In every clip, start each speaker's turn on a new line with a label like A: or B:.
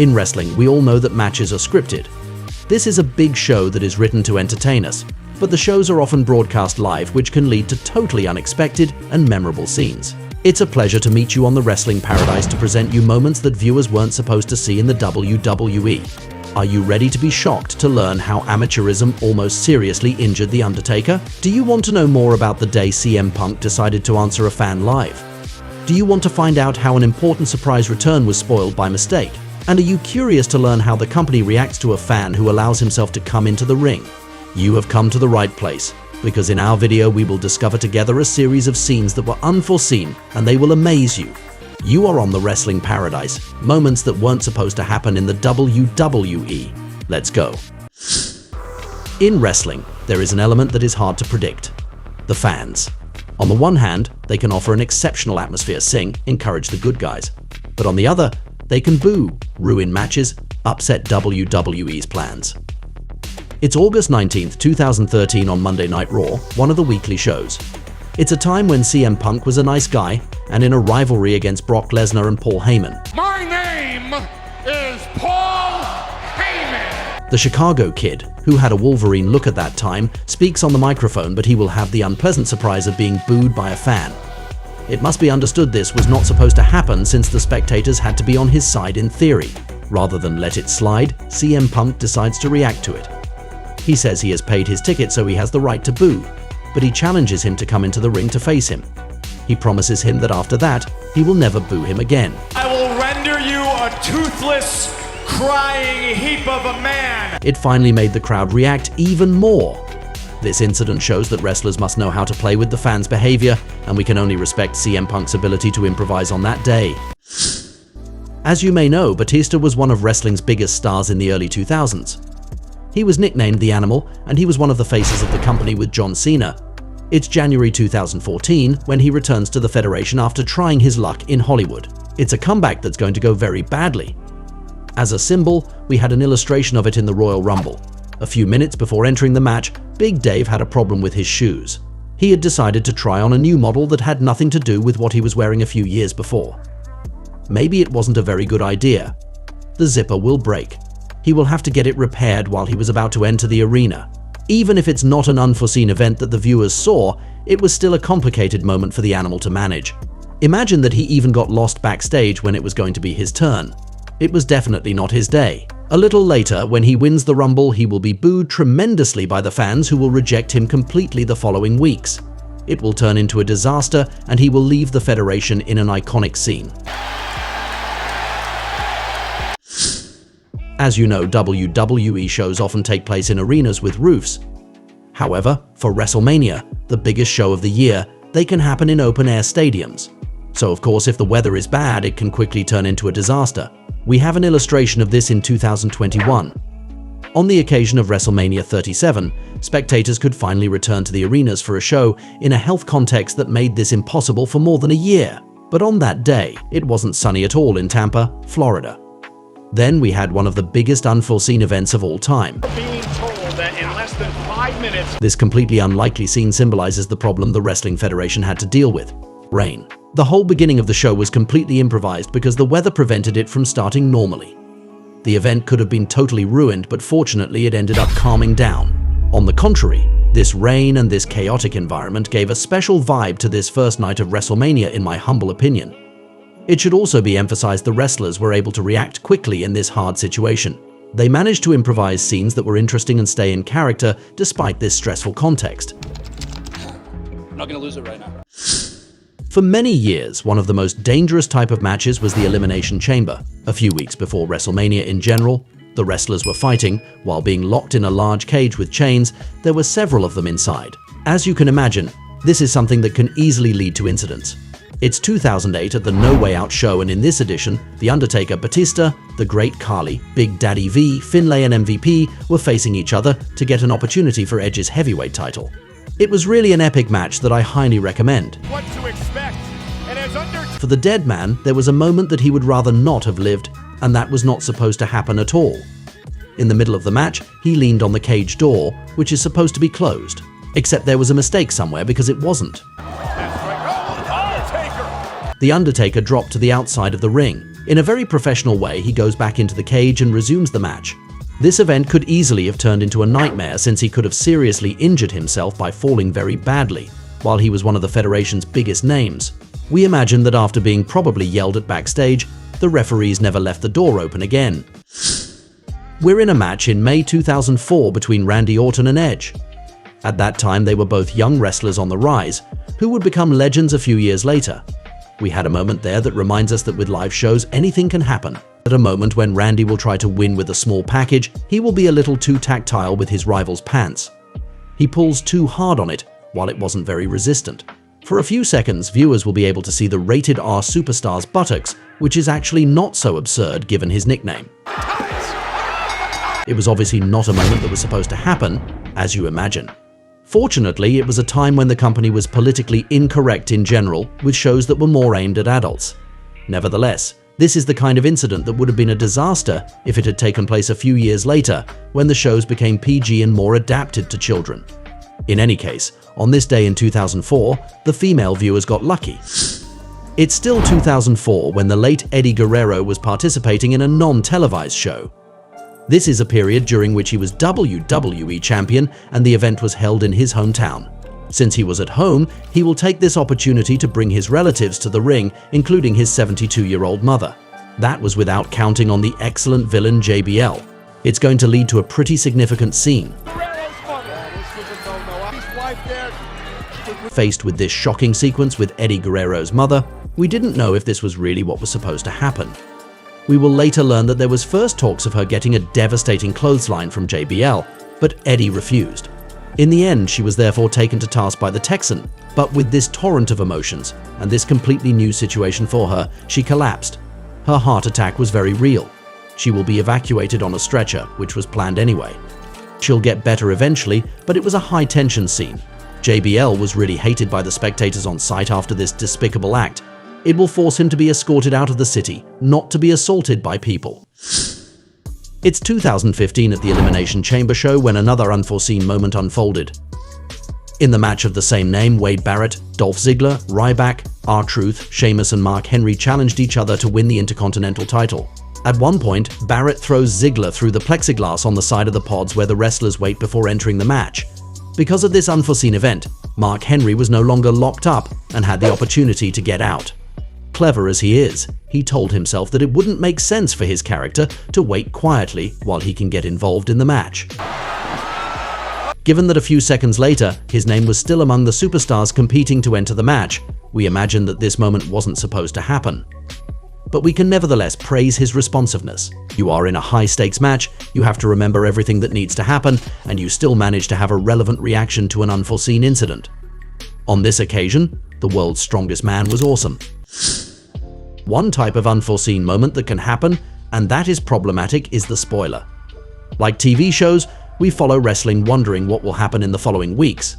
A: In wrestling, we all know that matches are scripted. This is a big show that is written to entertain us, but the shows are often broadcast live, which can lead to totally unexpected and memorable scenes. It's a pleasure to meet you on the Wrestling Paradise to present you moments that viewers weren't supposed to see in the WWE. Are you ready to be shocked to learn how amateurism almost seriously injured The Undertaker? Do you want to know more about the day CM Punk decided to answer a fan live? Do you want to find out how an important surprise return was spoiled by mistake? And are you curious to learn how the company reacts to a fan who allows himself to come into the ring? You have come to the right place, because in our video we will discover together a series of scenes that were unforeseen and they will amaze you. You are on the Wrestling Paradise, moments that weren't supposed to happen in the WWE. Let's go. In wrestling, there is an element that is hard to predict: the fans. On the one hand, they can offer an exceptional atmosphere, sing, encourage the good guys. But on the other, they can boo, ruin matches, upset WWE's plans. It's August 19th, 2013 on Monday Night Raw, one of the weekly shows. It's a time when CM Punk was a nice guy and in a rivalry against Brock Lesnar and Paul Heyman.
B: My name is Paul Heyman!
A: The Chicago Kid, who had a Wolverine look at that time, speaks on the microphone, but he will have the unpleasant surprise of being booed by a fan. It must be understood this was not supposed to happen, since the spectators had to be on his side in theory. Rather than let it slide, CM Punk decides to react to it. He says he has paid his ticket, so he has the right to boo, but he challenges him to come into the ring to face him. He promises him that after that, he will never boo him again.
B: I will render you a toothless, crying heap of a man!
A: It finally made the crowd react even more. This incident shows that wrestlers must know how to play with the fans' behavior, and we can only respect CM Punk's ability to improvise on that day. As you may know, Batista was one of wrestling's biggest stars in the early 2000s. He was nicknamed The Animal, and he was one of the faces of the company with John Cena. It's January 2014 when he returns to the Federation after trying his luck in Hollywood. It's a comeback that's going to go very badly. As a symbol, we had an illustration of it in the Royal Rumble. A few minutes before entering the match, Big Dave had a problem with his shoes. He had decided to try on a new model that had nothing to do with what he was wearing a few years before. Maybe it wasn't a very good idea. The zipper will break. He will have to get it repaired while he was about to enter the arena. Even if it's not an unforeseen event that the viewers saw, it was still a complicated moment for the Animal to manage. Imagine that he even got lost backstage when it was going to be his turn. It was definitely not his day. A little later, when he wins the Rumble, he will be booed tremendously by the fans, who will reject him completely the following weeks. It will turn into a disaster, and he will leave the Federation in an iconic scene. As you know, WWE shows often take place in arenas with roofs. However, for WrestleMania, the biggest show of the year, they can happen in open-air stadiums. So of course, if the weather is bad, it can quickly turn into a disaster. We have an illustration of this in 2021. On the occasion of WrestleMania 37, spectators could finally return to the arenas for a show in a health context that made this impossible for more than a year. But on that day, it wasn't sunny at all in Tampa, Florida. Then we had one of the biggest unforeseen events of all time.
B: Being told that in less than 5 minutes...
A: This completely unlikely scene symbolizes the problem the Wrestling Federation had to deal with: rain. The whole beginning of the show was completely improvised because the weather prevented it from starting normally. The event could have been totally ruined, but fortunately it ended up calming down. On the contrary, this rain and this chaotic environment gave a special vibe to this first night of WrestleMania, in my humble opinion. It should also be emphasized the wrestlers were able to react quickly in this hard situation. They managed to improvise scenes that were interesting and stay in character despite this stressful context.
C: I'm not gonna lose it right now.
A: For many years, one of the most dangerous type of matches was the Elimination Chamber. A few weeks before WrestleMania in general, the wrestlers were fighting while being locked in a large cage with chains. There were several of them inside. As you can imagine, this is something that can easily lead to incidents. It's 2008 at the No Way Out show, and in this edition, The Undertaker, Batista, The Great Khali, Big Daddy V, Finlay and MVP were facing each other to get an opportunity for Edge's heavyweight title. It was really an epic match that I highly recommend.
B: What to expect? And as
A: For the dead man, there was a moment that he would rather not have lived, and that was not supposed to happen at all. In the middle of the match, he leaned on the cage door, which is supposed to be closed. Except there was a mistake somewhere, because it wasn't.
B: That's right. Oh, Undertaker!
A: The Undertaker dropped to the outside of the ring. In a very professional way, he goes back into the cage and resumes the match. This event could easily have turned into a nightmare since he could have seriously injured himself by falling very badly, while he was one of the Federation's biggest names. We imagine that after being probably yelled at backstage, the referees never left the door open again. We're in a match in May 2004 between Randy Orton and Edge. At that time, they were both young wrestlers on the rise, who would become legends a few years later. We had a moment there that reminds us that with live shows, anything can happen. At a moment when Randy will try to win with a small package, he will be a little too tactile with his rival's pants. He pulls too hard on it, while it wasn't very resistant. For a few seconds, viewers will be able to see the rated R superstar's buttocks, which is actually not so absurd given his nickname. It was obviously not a moment that was supposed to happen, as you imagine. Fortunately, it was a time when the company was politically incorrect in general, with shows that were more aimed at adults. Nevertheless, this is the kind of incident that would have been a disaster if it had taken place a few years later, when the shows became PG and more adapted to children. In any case, on this day in 2004, the female viewers got lucky. It's still 2004 when the late Eddie Guerrero was participating in a non-televised show. This is a period during which he was WWE champion and the event was held in his hometown. Since he was at home, he will take this opportunity to bring his relatives to the ring, including his 72-year-old mother. That was without counting on the excellent villain JBL. It's going to lead to a pretty significant scene. Faced with this shocking sequence with Eddie Guerrero's mother, we didn't know if this was really what was supposed to happen. We will later learn that there was first talks of her getting a devastating clothesline from JBL, but Eddie refused. In the end, she was therefore taken to task by the Texan, but with this torrent of emotions and this completely new situation for her, she collapsed. Her heart attack was very real. She will be evacuated on a stretcher, which was planned anyway. She'll get better eventually, but it was a high-tension scene. JBL was really hated by the spectators on site after this despicable act. It will force him to be escorted out of the city, not to be assaulted by people. It's 2015 at the Elimination Chamber show when another unforeseen moment unfolded. In the match of the same name, Wade Barrett, Dolph Ziggler, Ryback, R-Truth, Sheamus and Mark Henry challenged each other to win the Intercontinental title. At one point, Barrett throws Ziggler through the plexiglass on the side of the pods where the wrestlers wait before entering the match. Because of this unforeseen event, Mark Henry was no longer locked up and had the opportunity to get out. Clever as he is, he told himself that it wouldn't make sense for his character to wait quietly while he can get involved in the match. Given that a few seconds later, his name was still among the superstars competing to enter the match, we imagine that this moment wasn't supposed to happen. But we can nevertheless praise his responsiveness. You are in a high-stakes match, you have to remember everything that needs to happen, and you still manage to have a relevant reaction to an unforeseen incident. On this occasion, the world's strongest man was awesome. One type of unforeseen moment that can happen, and that is problematic, is the spoiler. Like TV shows, we follow wrestling wondering what will happen in the following weeks.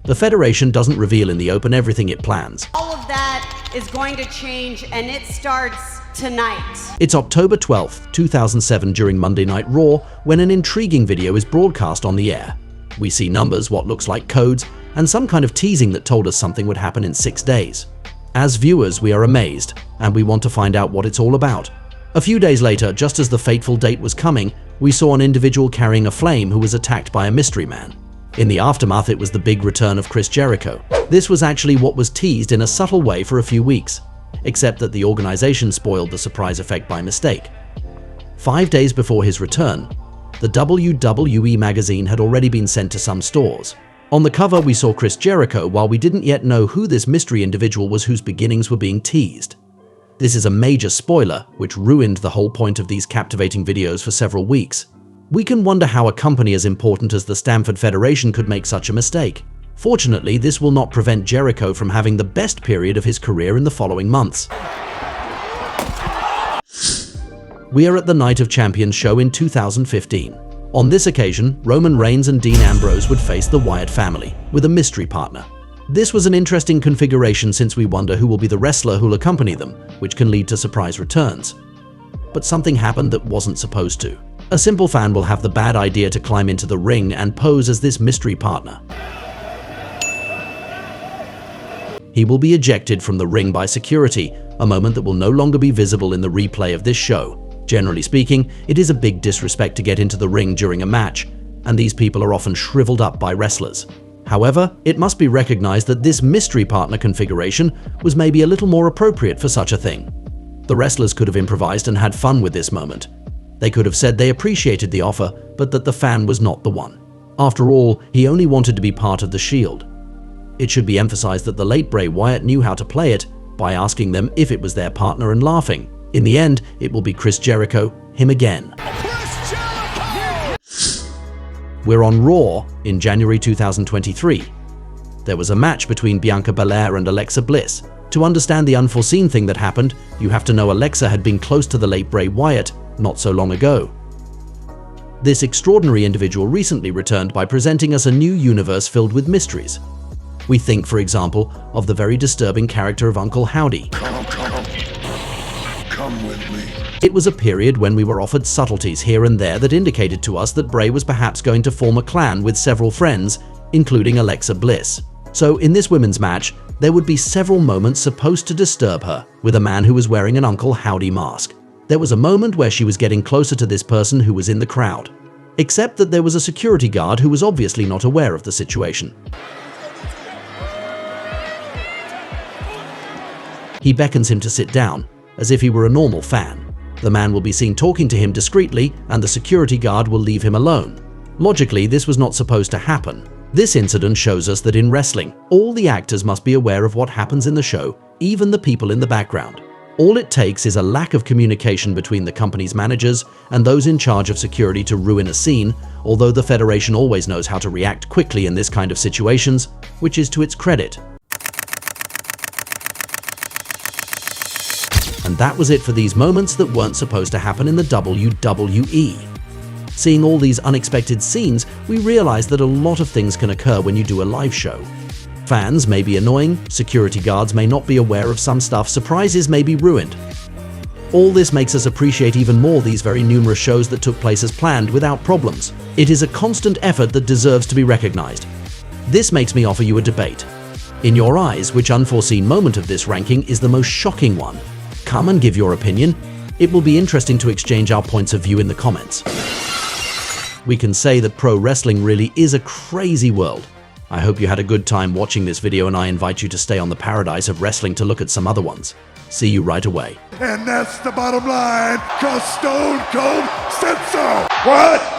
A: The Federation doesn't reveal in the open everything it plans.
D: All of that is going to change, and it starts tonight.
A: It's October 12th, 2007 during Monday Night Raw when an intriguing video is broadcast on the air. We see numbers, what looks like codes, and some kind of teasing that told us something would happen in 6 days. As viewers, we are amazed, and we want to find out what it's all about. A few days later, just as the fateful date was coming, we saw an individual carrying a flame who was attacked by a mystery man. In the aftermath, it was the big return of Chris Jericho. This was actually what was teased in a subtle way for a few weeks, except that the organization spoiled the surprise effect by mistake. 5 days before his return, the WWE magazine had already been sent to some stores. On the cover, we saw Chris Jericho, while we didn't yet know who this mystery individual was whose beginnings were being teased. This is a major spoiler, which ruined the whole point of these captivating videos for several weeks. We can wonder how a company as important as the Stamford Federation could make such a mistake. Fortunately, this will not prevent Jericho from having the best period of his career in the following months. We are at the Night of Champions show in 2015. On this occasion, Roman Reigns and Dean Ambrose would face the Wyatt family, with a mystery partner. This was an interesting configuration since we wonder who will be the wrestler who'll accompany them, which can lead to surprise returns. But something happened that wasn't supposed to. A simple fan will have the bad idea to climb into the ring and pose as this mystery partner. He will be ejected from the ring by security, a moment that will no longer be visible in the replay of this show. Generally speaking, it is a big disrespect to get into the ring during a match, and these people are often shriveled up by wrestlers. However, it must be recognized that this mystery partner configuration was maybe a little more appropriate for such a thing. The wrestlers could have improvised and had fun with this moment. They could have said they appreciated the offer, but that the fan was not the one. After all, he only wanted to be part of the Shield. It should be emphasized that the late Bray Wyatt knew how to play it by asking them if it was their partner and laughing. In the end, it will be Chris Jericho, him again.
B: Chris Jericho!
A: We're on Raw in January 2023. There was a match between Bianca Belair and Alexa Bliss. To understand the unforeseen thing that happened, you have to know Alexa had been close to the late Bray Wyatt not so long ago. This extraordinary individual recently returned by presenting us a new universe filled with mysteries. We think, for example, of the very disturbing character of Uncle Howdy.
E: Come with me.
A: It was a period when we were offered subtleties here and there that indicated to us that Bray was perhaps going to form a clan with several friends, including Alexa Bliss. So in this women's match, there would be several moments supposed to disturb her, with a man who was wearing an Uncle Howdy mask. There was a moment where she was getting closer to this person who was in the crowd, except that there was a security guard who was obviously not aware of the situation. He beckons him to sit down, as if he were a normal fan. The man will be seen talking to him discreetly, and the security guard will leave him alone. Logically, this was not supposed to happen. This incident shows us that in wrestling, all the actors must be aware of what happens in the show, even the people in the background. All it takes is a lack of communication between the company's managers and those in charge of security to ruin a scene, although the Federation always knows how to react quickly in this kind of situations, which is to its credit. And that was it for these moments that weren't supposed to happen in the WWE. Seeing all these unexpected scenes, we realize that a lot of things can occur when you do a live show. Fans may be annoying, security guards may not be aware of some stuff, surprises may be ruined. All this makes us appreciate even more these very numerous shows that took place as planned without problems. It is a constant effort that deserves to be recognized. This makes me offer you a debate. In your eyes, which unforeseen moment of this ranking is the most shocking one? Come and give your opinion. It will be interesting to exchange our points of view in the comments. We can say that pro wrestling really is a crazy world. I hope you had a good time watching this video, and I invite you to stay on the paradise of wrestling to look at some other ones. See you right away.
E: And that's the bottom line, 'cause Stone Cold said so. What?